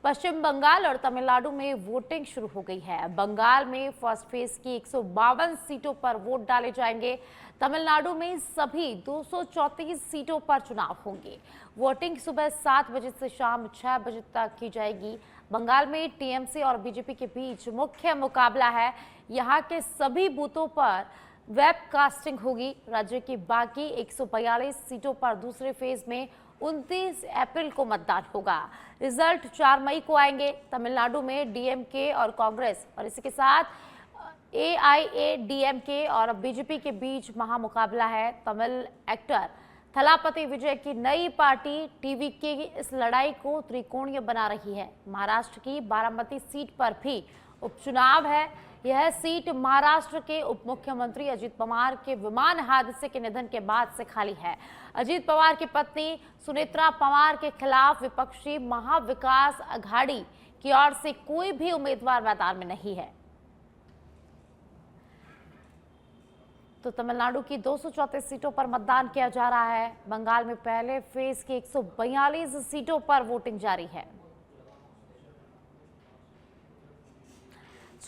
पश्चिम बंगाल और तमिलनाडु में वोटिंग शुरू हो गई है। बंगाल में फर्स्ट फेज की 152 सीटों पर वोट डाले जाएंगे। तमिलनाडु में सभी 234 सीटों पर चुनाव होंगे। वोटिंग सुबह 7 बजे से शाम 6 बजे तक की जाएगी। बंगाल में टीएमसी और बीजेपी के बीच मुख्य मुकाबला है। यहाँ के सभी बूथों पर वेबकास्टिंग होगी। राज्य की बाकी 142 सीटों पर दूसरे फेज में 29 अप्रैल को मतदान होगा। रिजल्ट 4 मई को आएंगे। तमिलनाडु में डीएमके और कांग्रेस और इसी के साथ एआईएडीएमके और बीजेपी के बीच महामुकाबला है। तमिल एक्टर थलापति विजय की नई पार्टी टीवीके इस लड़ाई को त्रिकोणीय बना रही है। महाराष्ट्र की बारामती सीट पर भी उपचुनाव है। यह सीट महाराष्ट्र के उप मुख्यमंत्री अजीत पवार के विमान हादसे के निधन के बाद से खाली है। अजीत पवार की पत्नी सुनेत्रा पवार के खिलाफ विपक्षी महाविकास अघाड़ी की ओर से कोई भी उम्मीदवार मैदान में नहीं है। तो तमिलनाडु की 234 सीटों पर मतदान किया जा रहा है। बंगाल में पहले फेज की 142 सीटों पर वोटिंग जारी है।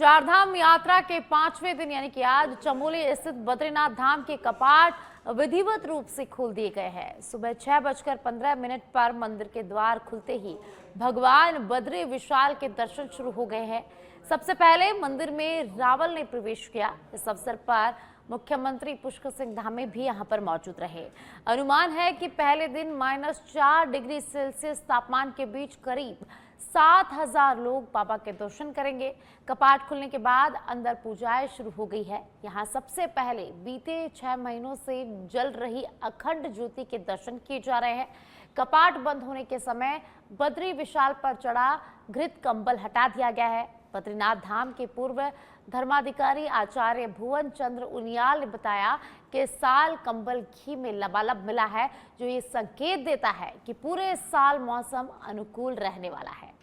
चारधाम यात्रा के 5वें दिन यानी कि आज चमोली स्थित बद्रीनाथ धाम के कपाट विधिवत रूप से खोल दिए गए हैं। सुबह 6:15 पर मंदिर के द्वार खुलते ही भगवान बद्री विशाल के दर्शन शुरू हो गए हैं। सबसे पहले मंदिर में रावल ने प्रवेश किया। इस अवसर पर मुख्यमंत्री पुष्कर सिंह धामी भी यहां पर मौजूद रहे। अनुमान है कि पहले दिन -4 डिग्री सेल्सियस तापमान के बीच करीब 7,000 लोग बाबा के दर्शन करेंगे। कपाट खुलने के बाद अंदर पूजाएं शुरू हो गई है। यहां सबसे पहले बीते 6 महीनों से जल रही अखंड ज्योति के दर्शन किए जा रहे हैं। कपाट बंद होने के समय बद्री विशाल पर चढ़ा घृत कंबल हटा दिया गया है। बद्रीनाथ धाम के पूर्व धर्माधिकारी आचार्य भुवन चंद्र उनियाल ने बताया कि इस साल कंबल घी में लबालब मिला है, जो ये संकेत देता है कि पूरे साल मौसम अनुकूल रहने वाला है।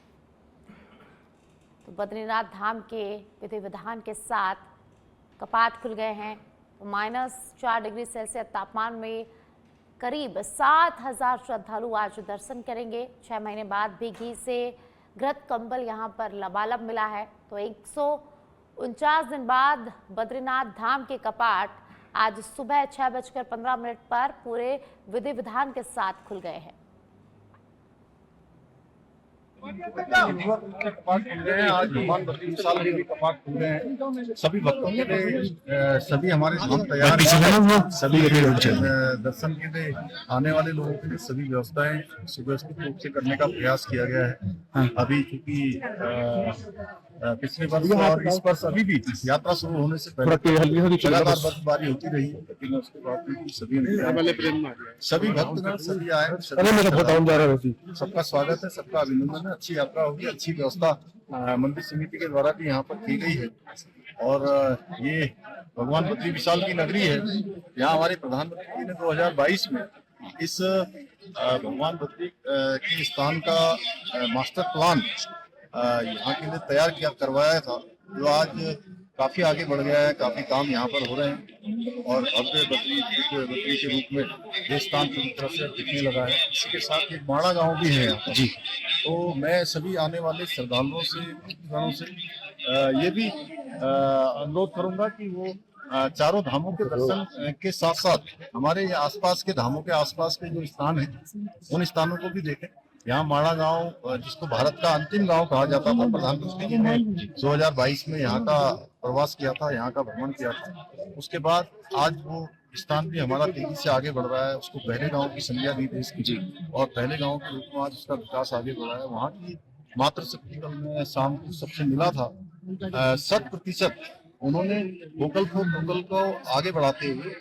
तो बद्रीनाथ धाम के विधि विधान के साथ कपाट खुल गए हैं। तो -4 डिग्री सेल्सियस तापमान में करीब 7,000 श्रद्धालु आज दर्शन करेंगे। 6 महीने बाद भी घी से घृत कंबल यहां पर लबालब मिला है। तो 149 दिन बाद बद्रीनाथ धाम के कपाट आज सुबह 6:15 पर पूरे विधि विधान के साथ खुल गए हैं। कपाट खुल गए हैं। आज भगवान बद्री विशाल के भी कपाट खुल गए हैं। सभी भक्तों के लिए सभी हमारे धाम तैयार हैं। सभी दर्शन के लिए आने वाले लोगों के लिए सभी व्यवस्थाएं सुव्यवस्थित रूप से करने का प्रयास किया गया है। अभी चूंकि पिछले वर्ष और इस वर्ष अभी भी यात्रा शुरू होने से पहले लगातार बर्फबारी होती रही, लेकिन उसके बाद सभी भक्तगण सभी आए। सबका स्वागत है, सबका अभिनंदन है। अच्छी यात्रा होगी, अच्छी व्यवस्था मंदिर समिति के द्वारा भी यहाँ पर की गई है। और ये भगवान बद्री विशाल की नगरी है। यहाँ हमारे प्रधानमंत्री जी ने 2022 में इस भगवान बद्री के स्थान का मास्टर प्लान यहाँ के लिए तैयार किया करवाया था, जो आज काफी आगे बढ़ गया है। काफी काम यहाँ पर हो रहे हैं और भव्य बद्री के रूप में ये स्थान पूरी तरह से दिखने लगा है। इसके साथ एक माड़ा गांव भी है यहाँ जी। तो मैं सभी आने वाले श्रद्धालुओं से ये भी अनुरोध करूंगा कि वो चारों धामों के दर्शन के साथ साथ हमारे आसपास के धामों के आसपास के जो स्थान है उन स्थानों को भी देखें। यहाँ माड़ा गांव, जिसको भारत का अंतिम गांव कहा जाता था, प्रधानमंत्री जी ने 2022 में यहाँ का प्रवास किया था, यहाँ का भ्रमण किया था। उसके बाद आज वो स्थान भी हमारा तेजी से आगे बढ़ रहा है। उसको पहले गांव की संज्ञा दी देश की और पहले गांव के रूप में आज उसका विकास आगे बढ़ रहा है। वहाँ की मातृशक्ति कल में शाम को सबसे मिला था। 100% उन्होंने वोकल फॉर लोकल को आगे बढ़ाते हुए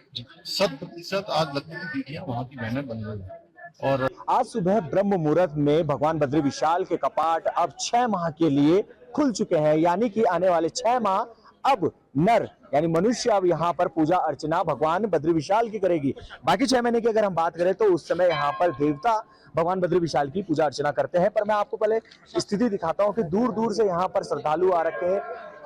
100% आज लगती की बेटियां वहाँ की बहनें बन रही है। और आज सुबह ब्रह्म मुहूर्त में भगवान बद्री विशाल के कपाट अब 6 माह के लिए खुल चुके हैं। यानी कि आने वाले 6 माह अब नर यानी मनुष्य अब यहाँ पर पूजा अर्चना भगवान बद्री विशाल की करेगी। बाकी 6 महीने की अगर हम बात करें तो उस समय यहाँ पर देवता भगवान बद्री विशाल की पूजा अर्चना करते हैं। पर मैं आपको पहले स्थिति दिखाता हूँ कि दूर दूर से यहाँ पर श्रद्धालु आ रखे हैं।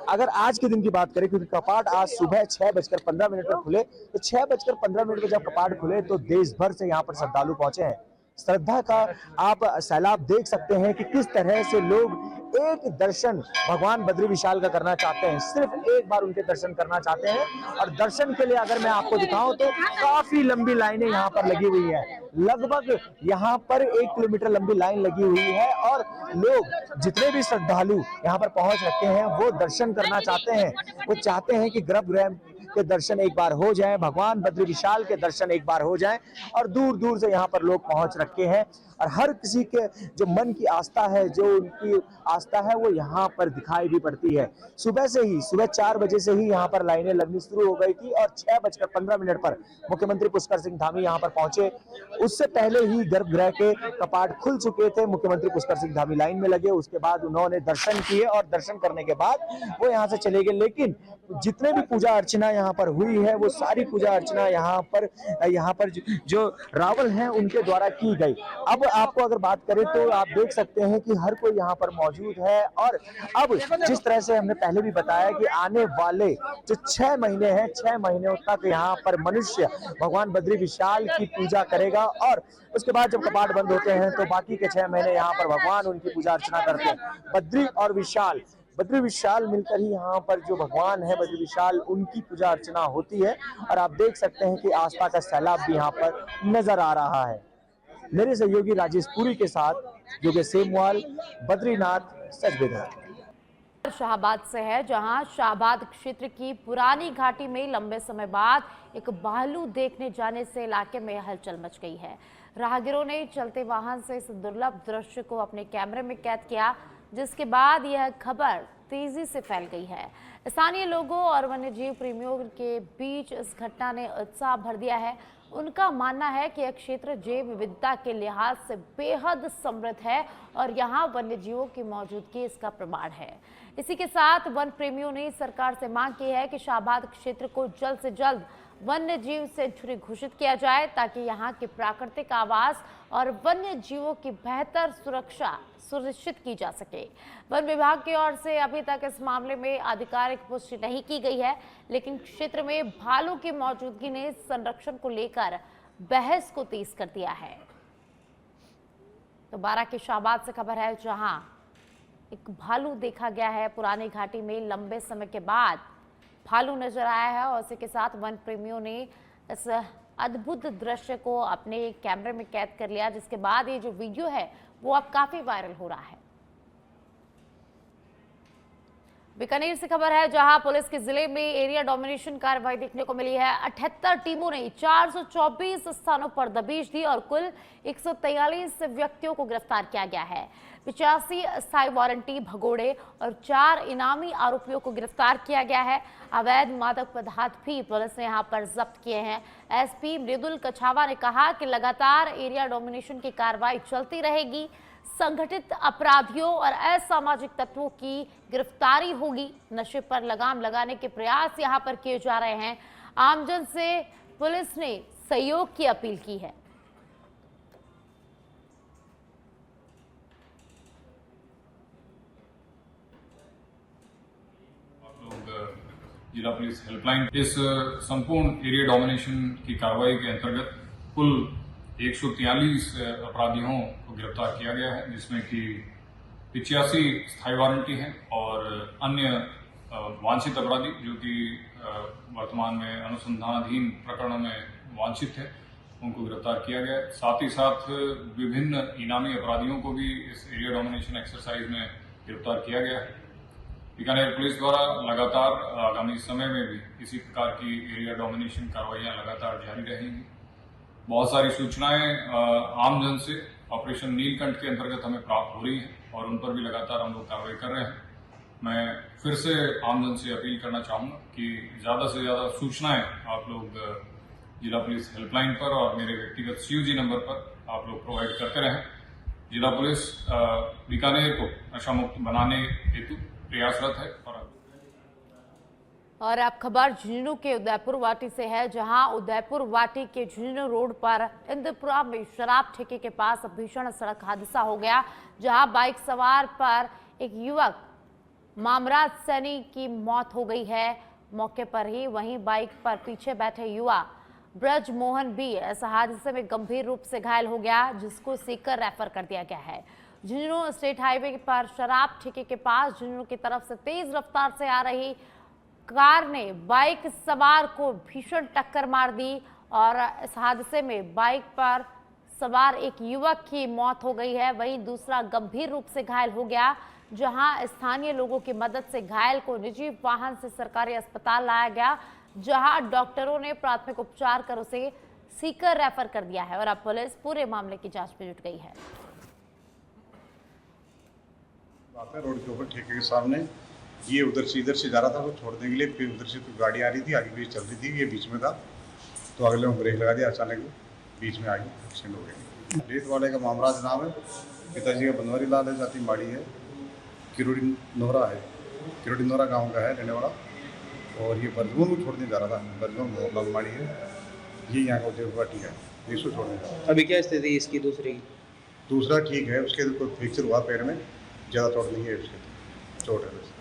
अगर आज के दिन की बात करें, क्योंकि कपाट आज सुबह 6:15 पर खुले, तो 6:15 पर जब कपाट खुले तो देश भर से यहाँ पर श्रद्धालु पहुंचे हैं। श्रद्धा का आप सैलाब देख सकते हैं कि किस तरह से लोग एक दर्शन भगवान बद्री विशाल का करना चाहते हैं, सिर्फ एक बार उनके दर्शन करना चाहते हैं। और दर्शन के लिए अगर मैं आपको दिखाऊं तो काफी लंबी लाइनें यहाँ पर लगी हुई है, लगभग यहाँ पर 1 किलोमीटर लंबी लाइन लगी हुई है। और लोग जितने भी श्रद्धालु यहाँ पर पहुंच रखे हैं वो दर्शन करना चाहते हैं, वो चाहते हैं कि गर्भगृह के दर्शन एक बार हो जाएं, भगवान बद्री विशाल के दर्शन एक बार हो जाएं। और दूर दूर से यहाँ पर लोग पहुंच रखे हैं और हर किसी के जो मन की आस्था है, जो उनकी आस्था है, वो यहाँ पर दिखाई भी पड़ती है। सुबह 4 बजे से ही यहाँ पर लाइनें लगनी शुरू हो गई थी और 6:15 पर मुख्यमंत्री पुष्कर सिंह धामी यहाँ पर पहुंचे। उससे पहले ही गर्भगृह के कपाट खुल चुके थे, मुख्यमंत्री पुष्कर सिंह धामी लाइन में लगे, उसके बाद उन्होंने दर्शन किए और दर्शन करने के बाद वो यहाँ से चले गए। लेकिन जितने भी पूजा अर्चना यहाँ पर हुई है वो सारी पूजा अर्चना यहाँ पर जो रावल हैं उनके द्वारा की गई। अब आपको अगर बात करें तो आप देख सकते हैं कि हर कोई यहाँ पर मौजूद है। और अब जिस तरह से हमने पहले भी बताया कि आने वाले जो 6 महीने हैं, 6 महीनों तक यहाँ पर मनुष्य भगवान बद्री विशाल की पूजा करेगा और उसके बाद जब कपाट बंद होते हैं तो बाकी के 6 महीने यहाँ पर भगवान उनकी पूजा अर्चना करते हैं। बद्री विशाल मिलकर ही यहाँ पर जो भगवान है बद्री विशाल, उनकी पूजा अर्चना होती है। और आप देख सकते हैं कि आस्था का सैलाब भी यहाँ पर नजर आ रहा है। मेरे सहयोगी राजेश पुरी के साथ योगेश सेमवाल, बद्रीनाथ, सच बेघर। शाहबाद से है, जहां शाहबाद क्षेत्र की पुरानी घाटी में लंबे समय बाद एक भालू देखने जाने से इलाके में हलचल मच गई है। राहगीरों ने चलते वाहन से इस दुर्लभ दृश्य को अपने कैमरे में कैद किया, जिसके बाद यह खबर तेजी से फैल गई है। स्थानीय लोगों और वन्यजीव प्रेमियों के बीच इस घटना ने उत्साह भर दिया है। उनका मानना है कि यह क्षेत्र जैव विविधता के लिहाज से बेहद समृद्ध है और यहाँ वन्यजीवों की मौजूदगी इसका प्रमाण है। इसी के साथ वन प्रेमियों ने सरकार से मांग की है कि शाहबाद क्षेत्र को जल्द से जल्द वन्य जीव सेंचुरी घोषित किया जाए, ताकि यहाँ के प्राकृतिक आवास और वन्य जीवों की बेहतर सुरक्षा सुनिश्चित की जा सके। वन विभाग की ओर से अभी तक इस मामले में आधिकारिक पुष्टि नहीं की गई है, लेकिन क्षेत्र में भालू की मौजूदगी ने संरक्षण को लेकर बहस को तेज कर दिया है। तो बारां के शाहबाद से खबर है, जहां एक भालू देखा गया है। पुरानी घाटी में लंबे समय के बाद भालू नजर आया है और इसी के साथ वन प्रेमियों ने इस अद्भुत दृश्य को अपने कैमरे में कैद कर लिया, जिसके बाद ये जो वीडियो है वो अब काफी वायरल हो रहा है। बीकानेर से खबर है, जहां पुलिस के जिले में एरिया डोमिनेशन कार्रवाई देखने को मिली है। 78 टीमों ने 424 स्थानों पर दबिश दी और कुल 143 व्यक्तियों को गिरफ्तार किया गया है। 85 अस्थायी वारंटी भगोड़े और 4 इनामी आरोपियों को गिरफ्तार किया गया है। अवैध मादक पदार्थ भी पुलिस ने यहां पर जब्त किए हैं। एसपी मृदुल कछावा ने कहा कि लगातार एरिया डोमिनेशन की कार्रवाई चलती रहेगी। संगठित अपराधियों और असामाजिक तत्वों की गिरफ्तारी होगी। नशे पर लगाम लगाने के प्रयास यहां पर किए जा रहे हैं। आमजन से पुलिस ने सहयोग की अपील की है। जिला पुलिस हेल्पलाइन इस संपूर्ण एरिया डोमिनेशन की कार्रवाई के अंतर्गत कुल 143 अपराधियों को गिरफ्तार किया गया है, जिसमें कि 85 स्थायी वारंटी हैं और अन्य वांछित अपराधी जो कि वर्तमान में अनुसंधानाधीन प्रकरणों में वांछित है, उनको गिरफ्तार किया गया है। साथ ही साथ विभिन्न इनामी अपराधियों को भी इस एरिया डोमिनेशन एक्सरसाइज में गिरफ्तार किया गया है। बीकानेर पुलिस द्वारा लगातार आगामी समय में भी इसी प्रकार की एरिया डोमिनेशन कार्रवाइयां लगातार जारी रहेंगी। बहुत सारी सूचनाएं आमजन से ऑपरेशन नीलकंठ के अंतर्गत हमें प्राप्त हो रही हैं और उन पर भी लगातार हम लोग कार्रवाई कर रहे हैं। मैं फिर से आमजन से अपील करना चाहूंगा कि ज्यादा से ज्यादा सूचनाएं आप लोग जिला पुलिस हेल्पलाइन पर और मेरे व्यक्तिगत COG नंबर पर आप लोग प्रोवाइड करते रहें। जिला पुलिस बीकानेर को नशा मुक्त बनाने हेतु प्रयासरत है। और अब खबर झुंझुनू के उदयपुर वाटी से है, जहां उदयपुर वाटी के झुंझुनू रोड पर इंद्रपुरा में शराब ठेके के पास भीषण सड़क हादसा हो गया, जहां बाइक सवार पर एक युवक मामराज सैनी की मौत हो गई है मौके पर ही। वहीं बाइक पर पीछे बैठे युवा ब्रज मोहन भी इस हादसे में गंभीर रूप से घायल हो गया, जिसको सीकर रेफर कर दिया गया है। झुंझुनू स्टेट हाईवे पर शराब ठेके के पास झुंझुनू की तरफ से तेज रफ्तार से आ रही कार ने बाइक सवार को भीषण टक्कर मार दी और इस हादसे में बाइक पर सवार एक युवक की मौत हो गई है, वहीं दूसरा गंभीर रूप से घायल हो गया, जहां स्थानीय लोगों की मदद से घायल को निजी वाहन से सरकारी अस्पताल लाया गया, जहां डॉक्टरों ने प्राथमिक उपचार कर उसे सीकर रेफर कर दिया है और अब पुलिस पूरे मामले की जांच में जुट गई है। रोड के ऊपर ठेके के सामने ये उधर से जा रहा था, वो छोड़ने के लिए, फिर उधर से तो गाड़ी आ रही थी, आगे भी चल रही थी, ये बीच में था, तो अगले में ब्रेक लगा दिया, अचानक बीच में आगे एक्सीडेंट हो गया। रेत वाले का मामराज नाम है, पिताजी का बनवारी लाल है, जाति माड़ी है, किरोड़ी नोहरा है, किरोड़ी नोहरा गाँव का है रहने वाला, और ये बर्जमोन को छोड़ने जा रहा था, बर्जमोन मोहन माड़ी है, ये यहाँ का देवघाटी है, इसको छोड़ने जा रहा था। अभी क्या स्थिति इसकी? दूसरा ठीक है, उसके कोई फ्रैक्चर हुआ पैर में, ज़्यादा चोट नहीं है, उसके चोट है,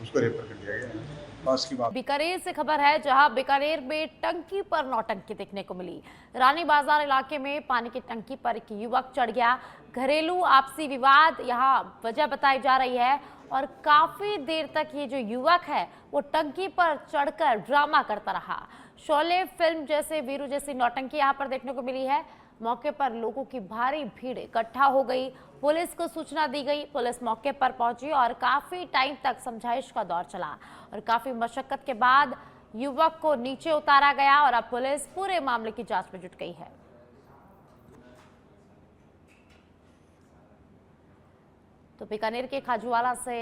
उसको रेफर कर दिया गया। पास की बात बीकानेर से खबर है, जहां बीकानेर में टंकी पर नौटंकी देखने को मिली। रानी बाजार इलाके में पानी की टंकी पर एक युवक चढ़ गया। घरेलू आपसी विवाद यहां वजह बताई जा रही है और काफी देर तक ये जो युवक है वो टंकी पर चढ़कर ड्रामा करता रहा। शोले फिल्म जैसे वीरू जैसी नौटंकी यहाँ पर देखने को मिली है। मौके पर लोगों की भारी भीड़ इकट्ठा हो गई, पुलिस को सूचना दी गई, पुलिस मौके पर पहुंची और काफी टाइम तक समझाइश का दौर चला और काफी मशक्कत के बाद युवक को नीचे उतारा गया और अब पुलिस पूरे मामले की जांच में जुट गई है। तो बीकानेर के खाजूवाला से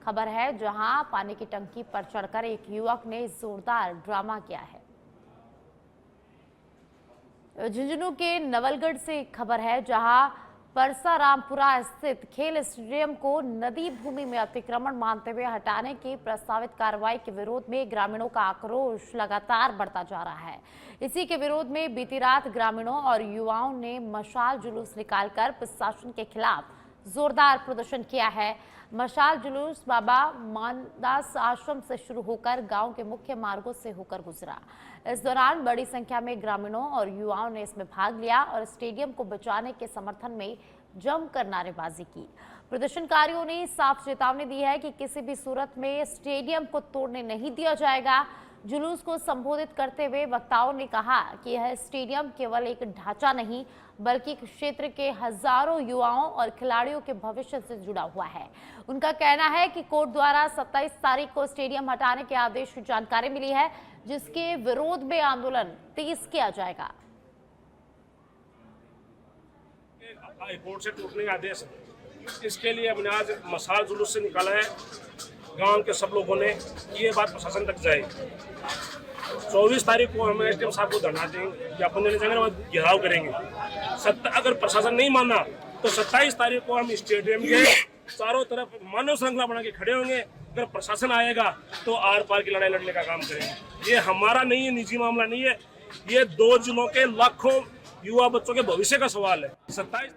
खबर है, जहां पानी की टंकी पर चढ़कर एक युवक ने जोरदार ड्रामा किया है। झुंझुनू के नवलगढ़ से खबर है, जहां परसारामपुरा स्थित खेल स्टेडियम को नदी भूमि में अतिक्रमण मानते हुए हटाने की प्रस्तावित कार्रवाई के विरोध में ग्रामीणों का आक्रोश लगातार बढ़ता जा रहा है। इसी के विरोध में बीती रात ग्रामीणों और युवाओं ने मशाल जुलूस निकालकर प्रशासन के खिलाफ जोरदार प्रदर्शन किया है। मशाल जुलूस बाबा मानदास आश्रम से शुरू होकर गांव के मुख्य मार्गों से होकर गुजरा। इस दौरान बड़ी संख्या में ग्रामीणों और युवाओं ने इसमें भाग लिया और स्टेडियम को बचाने के समर्थन में जमकर नारेबाजी की। प्रदर्शनकारियों ने साफ चेतावनी दी है कि किसी भी सूरत में स्टेडियम को तोड़ने नहीं दिया जाएगा। जुलूस को संबोधित करते हुए वक्ताओं ने कहा कि यह स्टेडियम केवल एक ढांचा नहीं बल्कि क्षेत्र के हजारों युवाओं और खिलाड़ियों के भविष्य से जुड़ा हुआ है। उनका कहना है कि कोर्ट द्वारा 27 तारीख को स्टेडियम हटाने के आदेश की जानकारी मिली है, जिसके विरोध में आंदोलन तेज किया जाएगा। कोर्ट से टूटने का आदेश, इसके लिए हमने आज मशाल जुलूस से निकाला है। गांव के सब लोगों ने ये बात प्रशासन तक जाए। 24 तारीख को हम एसडीएम साहब को धरना देंगे, ज्ञापन देने जाएंगे और घेराव करेंगे। अगर प्रशासन नहीं माना तो 27 तारीख को हम स्टेडियम के चारों तरफ मानव श्रृंखला बना के खड़े होंगे। अगर प्रशासन आएगा तो आर पार की लड़ाई लड़ने का काम करेंगे। ये हमारा नहीं है, निजी मामला नहीं है, ये 2 जिलों के लाखों युवा बच्चों के भविष्य का सवाल है। 27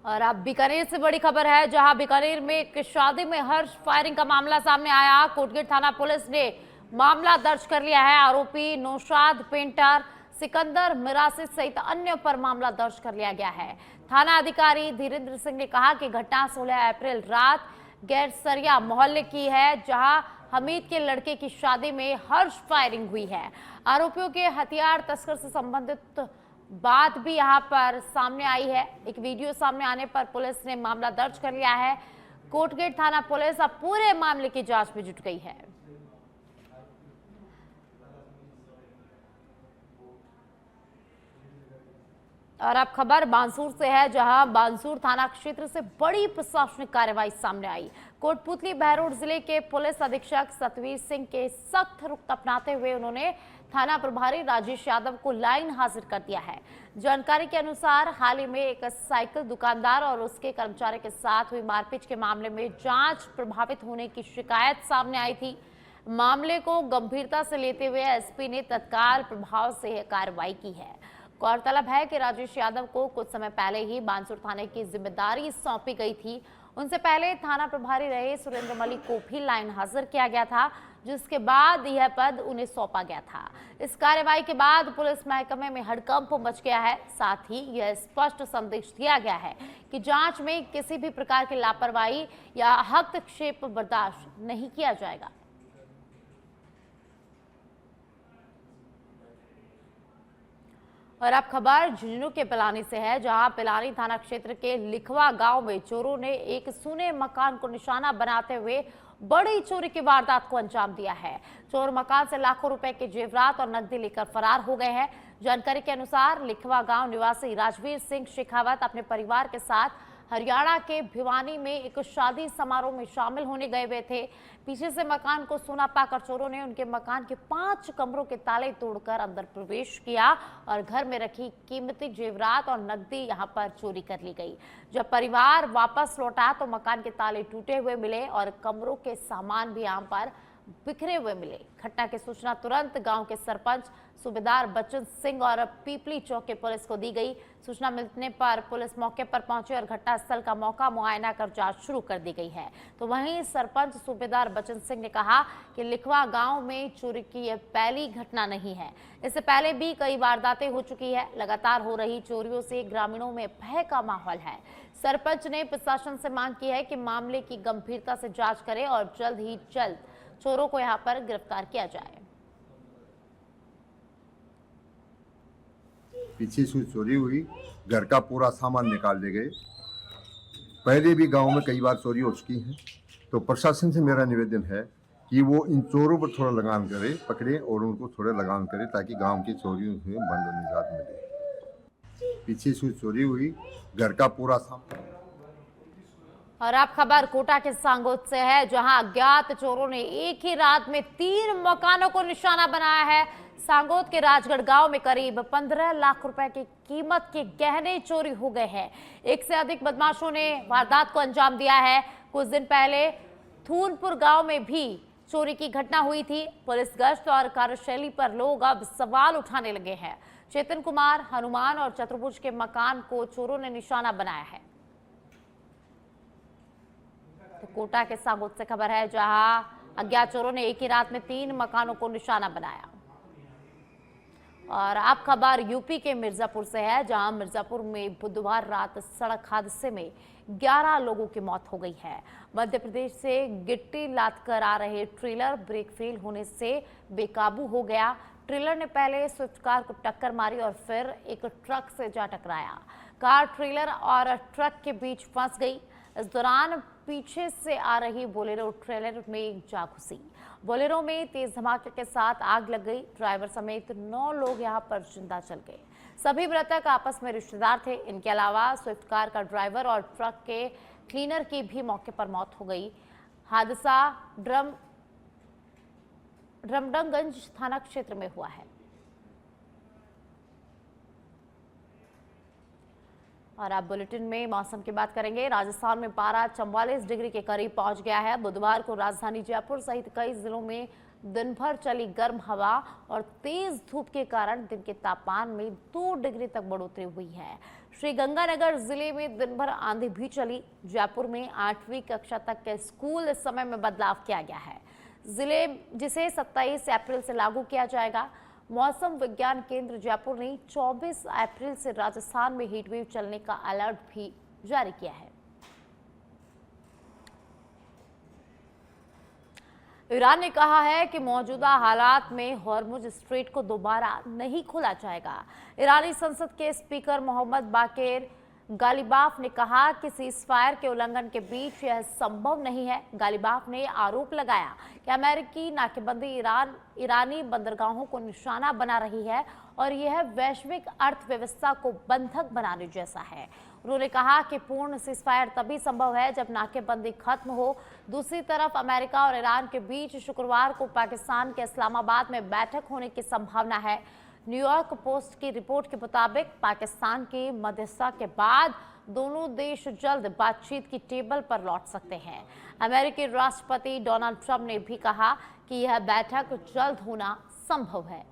और अब बीकानेर से बड़ी खबर है, जहां बीकानेर में एक शादी में हर्ष फायरिंग का मामला सामने आया। कोटगेट थाना पुलिस ने मामला दर्ज कर लिया है। आरोपी नौशाद पेंटर, सिकंदर मिरासी सहित अन्य पर मामला दर्ज कर लिया गया है। थाना अधिकारी धीरेन्द्र सिंह ने कहा कि घटना 16 अप्रैल रात गैरसरिया मोहल्ले की है, जहां हमीद के लड़के की शादी में हर्ष फायरिंग हुई है। आरोपियों के हथियार तस्कर से संबंधित बात भी यहां पर सामने आई है। एक वीडियो सामने आने पर पुलिस ने मामला दर्ज कर लिया है। कोटगेट थाना पुलिस अब पूरे मामले की जांच में जुट गई है। और अब खबर बांसूर से है, जहां बांसूर थाना क्षेत्र से बड़ी प्रशासनिक कार्रवाई सामने आई। कोटपुतली बहरोड जिले के पुलिस अधीक्षक सतवीर सिंह के सख्त रुख अपनाते हुए उन्होंने थाना प्रभारी राजेश यादव को लाइन हाजिर कर दिया है। जानकारी के अनुसार हाल ही में एक साइकिल दुकानदार और उसके कर्मचारी के साथ हुई मारपीट के मामले में जांच प्रभावित होने की शिकायत सामने आई थी। मामले को गंभीरता से लेते हुए एसपी ने तत्काल प्रभाव से कार्रवाई की है। गौरतलब है कि राजेश यादव को कुछ समय पहले ही बांसूर थाने की जिम्मेदारी सौंपी गई थी। उनसे पहले थाना प्रभारी रहे सुरेंद्र मलिक को भी लाइन हाजिर किया गया था। जिसके बाद यह पद उन्हें सौंपा गया था। इस कार्रवाई के बाद पुलिस महकमे में हड़कंप मच गया है। साथ ही यह स्पष्ट संदेश दिया गया है कि जांच में किसी भी प्रकार की लापरवाही या हस्तक्षेप बर्दाश्त नहीं किया जाएगा। और अब खबर झुंझुनू के पिलानी से है, जहां पिलानी थाना क्षेत्र के लिखवा गांव में चोरों ने एक सूने मकान को निशाना बनाते हुए बड़ी चोरी की वारदात को अंजाम दिया है। चोर मकान से लाखों रुपए के जेवरात और नकदी लेकर फरार हो गए हैं। जानकारी के अनुसार लिखवा गांव निवासी राजवीर सिंह शेखावत अपने परिवार के साथ हरियाणा के भिवानी में एक शादी समारोह में शामिल होने गए हुए थे। पीछे से मकान को सोना पाकर चोरों ने उनके मकान के 5 कमरों के ताले तोड़कर अंदर प्रवेश किया और घर में रखी कीमती जेवरात और नकदी यहां पर चोरी कर ली गई। जब परिवार वापस लौटा तो मकान के ताले टूटे हुए मिले और कमरों के सामान भी यहां पर बिखरे हुए मिले। घटना की सूचना तुरंत गांव के सरपंच सूबेदार बच्चन सिंह और पीपली चौक के पुलिस को दी गई। सूचना मिलने पर पुलिस मौके पर पहुंची और घटनास्थल का मौका मुआयना कर जांच शुरू कर दी गई है। तो वहीं सरपंच सूबेदार बच्चन सिंह ने कहा कि लिखवा गांव में चोरी की यह पहली घटना नहीं है, इससे पहले भी कई वारदातें हो चुकी है। लगातार हो रही चोरियों से ग्रामीणों में भय का माहौल है। सरपंच ने प्रशासन से मांग की है कि मामले की गंभीरता से जांच करे और जल्द ही जल्द चोरों को यहां पर गिरफ्तार किया जाए। पीछे से चोरी हुई, घर का पूरा सामान निकाल ले गए। पहले भी गांव में कई बार चोरी हो चुकी है, तो प्रशासन से मेरा निवेदन है कि वो इन चोरों पर थोड़ा लगाम करे, पकड़े और उनको थोड़ा लगाम करे ताकि गांव की चोरियों से बंद और निजात मिले। पीछे से चोरी हुई, घर का पूरा सामान। और अब खबर कोटा के सांगोद से है, जहां अज्ञात चोरों ने एक ही रात में 3 मकानों को निशाना बनाया है। सांगोद के राजगढ़ गांव में करीब 15 लाख रुपए की कीमत के गहने चोरी हो गए हैं। एक से अधिक बदमाशों ने वारदात को अंजाम दिया है। कुछ दिन पहले थूनपुर गांव में भी चोरी की घटना हुई थी। पुलिस गश्त और कार्यशैली पर लोग अब सवाल उठाने लगे हैं। चेतन कुमार, हनुमान और चतुर्भुज के मकान को चोरों ने निशाना बनाया है। तो कोटा के सांगोद से खबर है, जहां अज्ञात चोरों ने एक ही रात में 3 मकानों को निशाना बनाया। और अब खबर यूपी के मिर्जापुर से है, जहां मिर्जापुर में बुधवार रात सड़क हादसे में 11 लोगों की मौत हो गई है। मध्य प्रदेश से गिट्टी लाद कर आ रहे ट्रेलर ब्रेक फेल होने से बेकाबू हो गया। ट्रेलर ने पहले स्विफ्ट कार को टक्कर मारी और फिर एक ट्रक से जा टकराया। कार ट्रेलर और ट्रक के बीच फंस गई। इस दौरान पीछे से आ रही बोलेरो ट्रेलर में जा घुसी। बोलेरो में तेज धमाके के साथ आग लग गई। ड्राइवर समेत 9 लोग यहां पर जिंदा जल गए। सभी मृतक आपस में रिश्तेदार थे। इनके अलावा स्विफ्ट कार का ड्राइवर और ट्रक के क्लीनर की भी मौके पर मौत हो गई। हादसा ड्रमडंगगंज थाना क्षेत्र में हुआ है। और अब बुलेटिन में मौसम की बात करेंगे। राजस्थान में पारा 44 डिग्री के करीब पहुंच गया है। बुधवार को राजधानी जयपुर सहित कई जिलों में दिन भर चली गर्म हवा और तेज धूप के कारण दिन के तापमान में 2 डिग्री तक बढ़ोतरी हुई है। श्रीगंगानगर जिले में दिन भर आंधी भी चली। जयपुर में 8वीं कक्षा तक के स्कूल इस समय में बदलाव किया गया है, जिसे 27 अप्रैल से लागू किया जाएगा। मौसम विज्ञान केंद्र जयपुर ने 24 अप्रैल से राजस्थान में हीटवेव चलने का अलर्ट भी जारी किया है। ईरान ने कहा है कि मौजूदा हालात में हॉर्मुज स्ट्रेट को दोबारा नहीं खोला जाएगा। ईरानी संसद के स्पीकर मोहम्मद बाकेर गालिबाफ ने कहा कि सीजफायर के उल्लंघन के बीच यह संभव नहीं है। गालिबाफ ने आरोप लगाया कि अमेरिकी नाकेबंदी ईरानी बंदरगाहों को निशाना बना रही है और यह वैश्विक अर्थव्यवस्था को बंधक बनाने जैसा है। उन्होंने कहा कि पूर्ण सीजफायर तभी संभव है जब नाकेबंदी खत्म हो। दूसरी तरफ अमेरिका और ईरान के बीच शुक्रवार को पाकिस्तान के इस्लामाबाद में बैठक होने की संभावना है। न्यूयॉर्क पोस्ट की रिपोर्ट के मुताबिक पाकिस्तान की मध्यस्थता के बाद दोनों देश जल्द बातचीत की टेबल पर लौट सकते हैं। अमेरिकी राष्ट्रपति डोनाल्ड ट्रंप ने भी कहा कि यह बैठक जल्द होना संभव है।